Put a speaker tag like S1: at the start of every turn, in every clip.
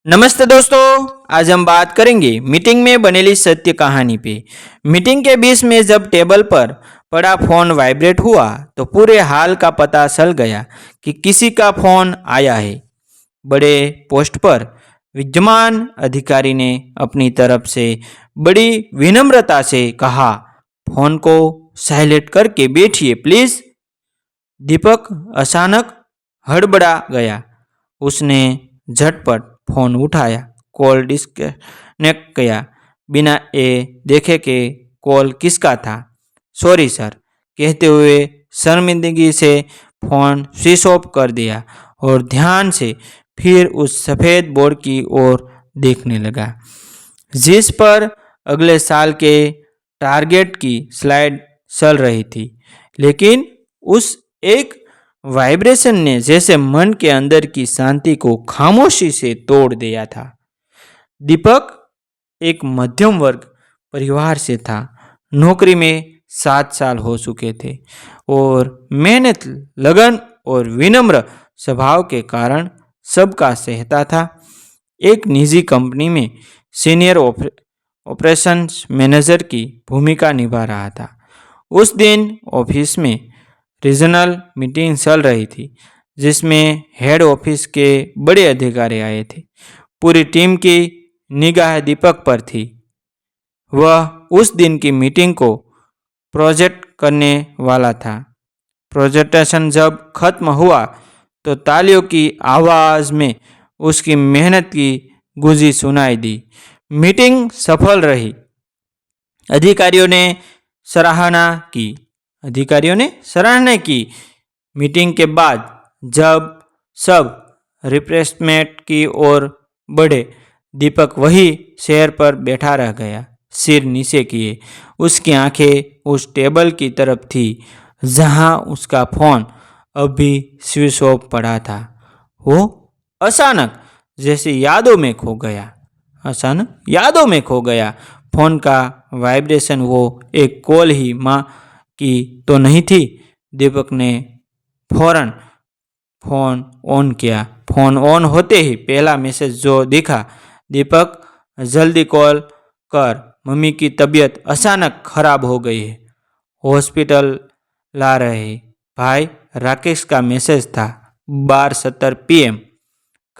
S1: नमस्ते दोस्तों। आज हम बात करेंगे मीटिंग में बनेली सत्य कहानी पे। मीटिंग के बीच में जब टेबल पर पड़ा फोन वाइब्रेट हुआ तो पूरे हाल का पता चल गया कि किसी का फोन आया है। बड़े पोस्ट पर विद्यमान अधिकारी ने अपनी तरफ से बड़ी विनम्रता से कहा, फोन को साइलेंट करके बैठिए प्लीज। दीपक अचानक हड़बड़ा गया। उसने झटपट फोन उठाया, कॉल डिस्कनेक्ट किया, बिना ये देखे कि कॉल किसका था। सॉरी सर कहते हुए शर्मिंदगी से फोन स्विच ऑफ कर दिया और ध्यान से फिर उस सफ़ेद बोर्ड की ओर देखने लगा जिस पर अगले साल के टारगेट की स्लाइड चल रही थी। लेकिन उस एक वाइब्रेशन ने जैसे मन के अंदर की शांति को खामोशी से तोड़ दिया था। दीपक एक मध्यम वर्ग परिवार से था। नौकरी में 7 साल हो चुके थे और मेहनत, लगन और विनम्र स्वभाव के कारण सबका सहता था। एक निजी कंपनी में सीनियर ऑपरेशंस मैनेजर की भूमिका निभा रहा था। उस दिन ऑफिस में रीजनल मीटिंग चल रही थी जिसमें हेड ऑफिस के बड़े अधिकारी आए थे। पूरी टीम की निगाह दीपक पर थी। वह उस दिन की मीटिंग को प्रोजेक्ट करने वाला था। प्रोजेक्टेशन जब खत्म हुआ तो तालियों की आवाज़ में उसकी मेहनत की गूंजी सुनाई दी। मीटिंग सफल रही। अधिकारियों ने सराहना की मीटिंग के बाद जब सब रिफ्रेशमेंट की ओर बढ़े, दीपक वही चेयर पर बैठा रह गया, सिर नीचे किए। उसकी आंखें उस टेबल की तरफ थी जहां उसका फोन अभी स्विच ऑफ पड़ा था। वो अचानक जैसे यादों में खो गया। फोन का वाइब्रेशन वो एक कॉल ही माँ की तो नहीं थी। दीपक ने फौरन फोन ऑन किया। फोन ऑन होते ही पहला मैसेज जो दिखा, दीपक जल्दी कॉल कर, मम्मी की तबीयत अचानक खराब हो गई है, हॉस्पिटल ला रहे हैं। भाई राकेश का मैसेज था। 12:17 PM।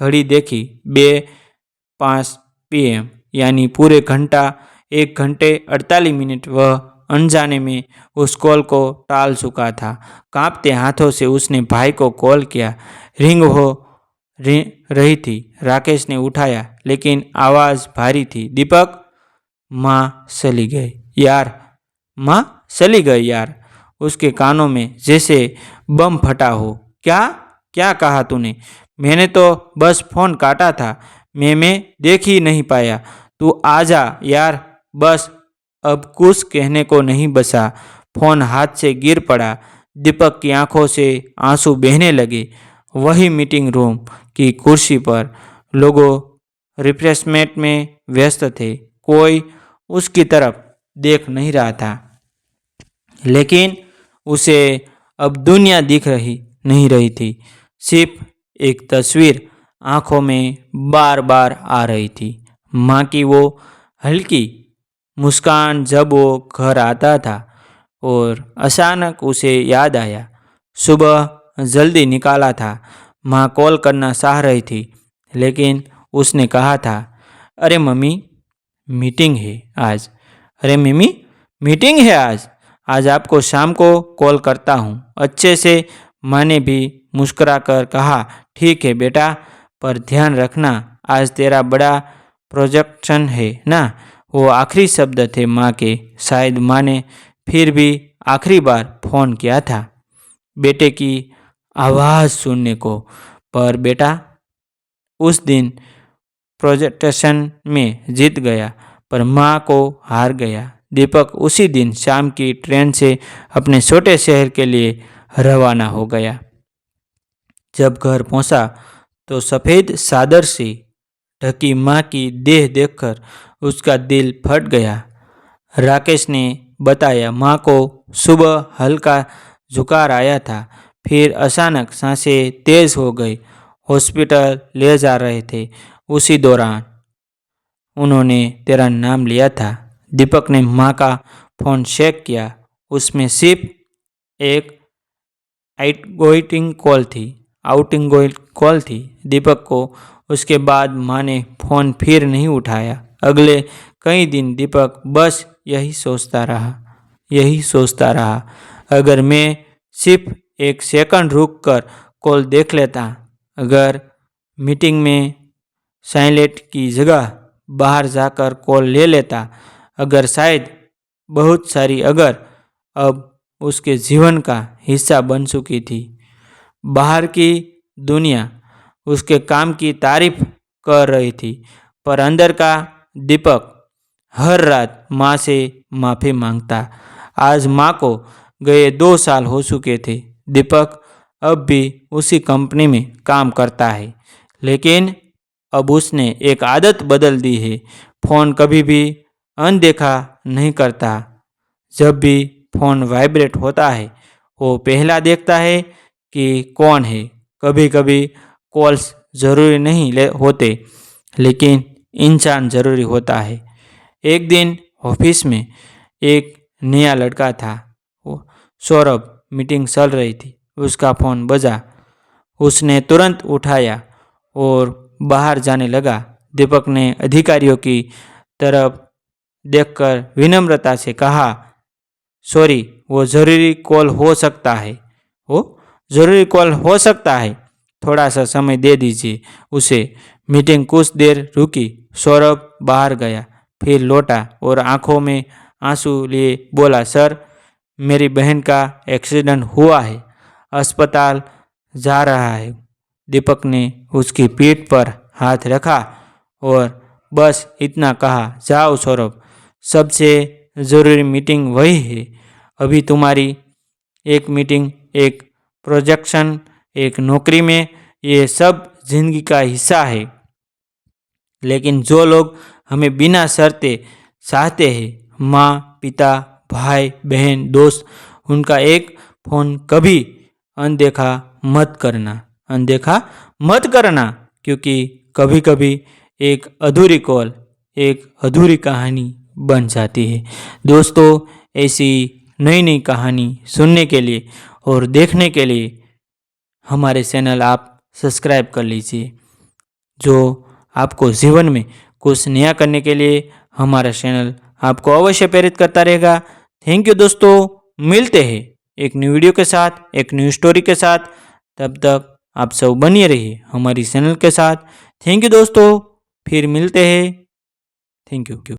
S1: घड़ी देखी, 2:05 PM, यानी पूरे 1 घंटे 48 मिनट वह अनजाने में उस कॉल को टाल चुका था। कांपते हाथों से उसने भाई को कॉल किया। रिंग हो रही थी। राकेश ने उठाया लेकिन आवाज़ भारी थी। दीपक, माँ चली गई यार। उसके कानों में जैसे बम फटा हो। क्या कहा तूने? मैंने तो बस फ़ोन काटा था, मैं देख ही नहीं पाया। तू आजा यार, बस अब कुछ कहने को नहीं बचा। फोन हाथ से गिर पड़ा। दीपक की आंखों से आंसू बहने लगे। वही मीटिंग रूम की कुर्सी पर लोगों रिफ्रेशमेंट में व्यस्त थे। कोई उसकी तरफ देख नहीं रहा था, लेकिन उसे अब दुनिया दिख नहीं रही थी। सिर्फ एक तस्वीर आंखों में बार बार आ रही थी, माँ की वो हल्की मुस्कान जब वो घर आता था। और अचानक उसे याद आया, सुबह जल्दी निकाला था, माँ कॉल करना चाह रही थी, लेकिन उसने कहा था, अरे मम्मी मीटिंग है आज। आज आपको शाम को कॉल करता हूँ। अच्छे से। माँ ने भी मुस्कुरा कर कहा, ठीक है बेटा, पर ध्यान रखना, आज तेरा बड़ा प्रोजेक्शन है ना। वो आखिरी शब्द थे माँ के। शायद माँ ने फिर भी आखिरी बार फ़ोन किया था बेटे की आवाज़ सुनने को। पर बेटा उस दिन प्रोजेक्टेशन में जीत गया, पर माँ को हार गया। दीपक उसी दिन शाम की ट्रेन से अपने छोटे शहर के लिए रवाना हो गया। जब घर पहुंचा तो सफ़ेद चादर से ढकी माँ की देह देखकर उसका दिल फट गया। राकेश ने बताया, माँ को सुबह हल्का जुकाम आया था, फिर अचानक सांसें तेज हो गई, हॉस्पिटल ले जा रहे थे। उसी दौरान उन्होंने तेरा नाम लिया था। दीपक ने माँ का फ़ोन चेक किया, उसमें सिर्फ एक आउटिंग कॉल थी। दीपक को उसके बाद माँ ने फ़ोन फिर नहीं उठाया। अगले कई दिन दीपक बस यही सोचता रहा, अगर मैं सिर्फ एक सेकंड रुक कर कॉल देख लेता, अगर मीटिंग में साइलेंट की जगह बाहर जाकर कॉल ले लेता, अगर शायद बहुत सारी अगर अब उसके जीवन का हिस्सा बन चुकी थी। बाहर की दुनिया उसके काम की तारीफ कर रही थी, पर अंदर का दीपक हर रात माँ से माफ़ी मांगता। आज माँ को गए 2 साल हो चुके थे। दीपक अब भी उसी कंपनी में काम करता है, लेकिन अब उसने एक आदत बदल दी है। फ़ोन कभी भी अनदेखा नहीं करता। जब भी फ़ोन वाइब्रेट होता है, वो पहला देखता है कि कौन है। कभी कभी कॉल्स ज़रूरी नहीं होते, लेकिन इंसान ज़रूरी होता है। एक दिन ऑफिस में एक नया लड़का था, वो सौरभ। मीटिंग चल रही थी, उसका फ़ोन बजा। उसने तुरंत उठाया और बाहर जाने लगा। दीपक ने अधिकारियों की तरफ देखकर विनम्रता से कहा, सॉरी, वो ज़रूरी कॉल हो सकता है, थोड़ा सा समय दे दीजिए उसे। मीटिंग कुछ देर रुकी। सौरभ बाहर गया, फिर लौटा और आंखों में आंसू लिए बोला, सर, मेरी बहन का एक्सीडेंट हुआ है, अस्पताल जा रहा है। दीपक ने उसकी पीठ पर हाथ रखा और बस इतना कहा, जाओ सौरभ, सबसे ज़रूरी मीटिंग वही है। अभी तुम्हारी एक मीटिंग, एक प्रोजेक्शन, एक नौकरी में, ये सब जिंदगी का हिस्सा है। लेकिन जो लोग हमें बिना शर्ते चाहते हैं, माँ, पिता, भाई, बहन, दोस्त, उनका एक फ़ोन कभी अनदेखा मत करना, क्योंकि कभी कभी एक अधूरी कॉल एक अधूरी कहानी बन जाती है। दोस्तों, ऐसी नई नई कहानी सुनने के लिए और देखने के लिए हमारे चैनल आप सब्सक्राइब कर लीजिए। जो आपको जीवन में कुछ नया करने के लिए हमारा चैनल आपको अवश्य प्रेरित करता रहेगा। थैंक यू दोस्तों, मिलते हैं एक न्यू वीडियो के साथ, एक न्यू स्टोरी के साथ। तब तक आप सब बनिए रहिए हमारी चैनल के साथ। थैंक यू दोस्तों, फिर मिलते हैं। Thank you.